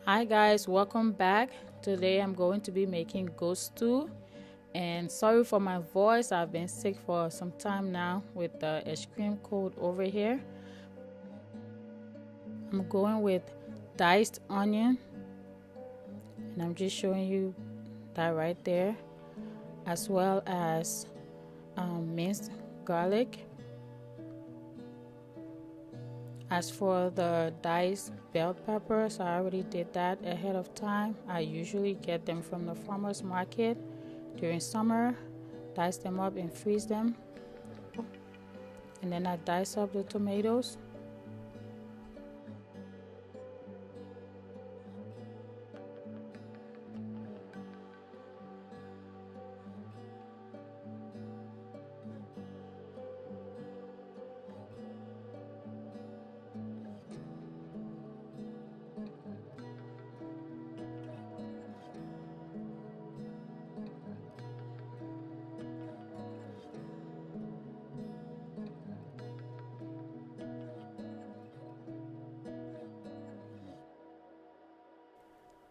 Hi guys, welcome back. Today I'm going to be making goat stew, and sorry for my voice. I've been sick for some time now with the extreme cold over here. I'm going with diced onion, and I'm just showing you that right there, as well as minced garlic. As for the diced bell peppers, I already did that ahead of time. I usually get them from the farmer's market during summer, dice them up and freeze them. And then I dice up the tomatoes.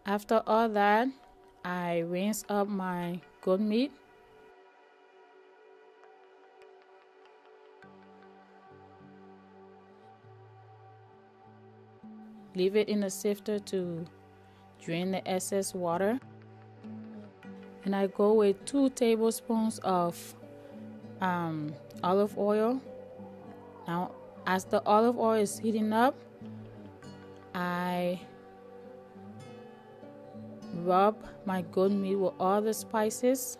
After all that, I rinse up my goat meat. Leave it in a sifter to drain the excess water. And I go with 2 tablespoons of olive oil. Now, as the olive oil is heating up, I rub my goat meat with all the spices.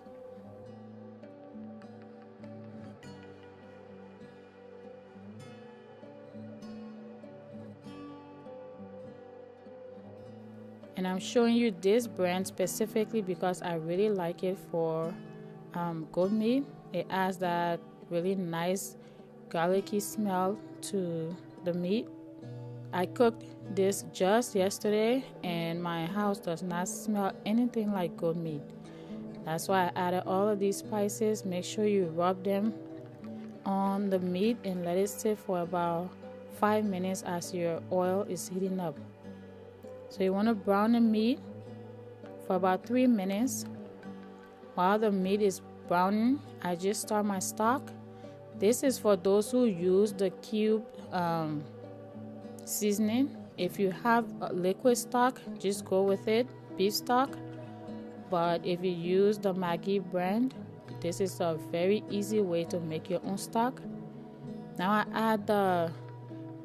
And I'm showing you this brand specifically because I really like it for goat meat. It adds that really nice garlicky smell to the meat. I cooked this just yesterday and my house does not smell anything like goat meat. That's why I added all of these spices. Make sure you rub them on the meat and let it sit for about 5 minutes as your oil is heating up. So you want to brown the meat for about 3 minutes. While the meat is browning, I just start my stock. This is for those who use the cube seasoning. If you have a liquid stock, just go with it, beef stock. But if you use the Maggi brand, this is a very easy way to make your own stock. Now I add the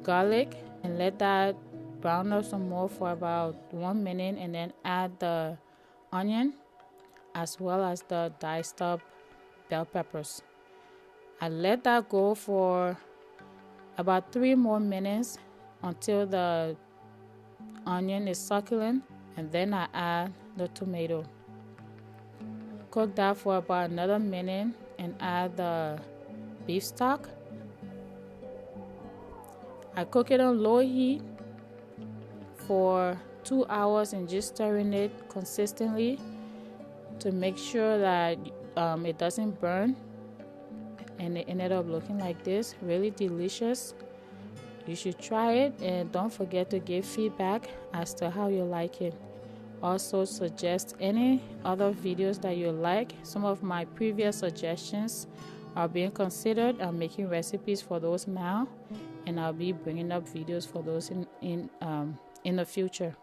garlic and let that brown up some more for about 1 minute, and then add the onion as well as the diced up bell peppers. I let that go for about 3 more minutes until the onion is succulent, and then I add the tomato. Cook that for about another minute and add the beef stock. I cook it on low heat for 2 hours and just stirring it consistently to make sure that it doesn't burn. And it ended up looking like this, really delicious. You should try it, and don't forget to give feedback as to how you like it. Also suggest any other videos that you like. Some of my previous suggestions are being considered. I'm making recipes for those now, and I'll be bringing up videos for those in the future.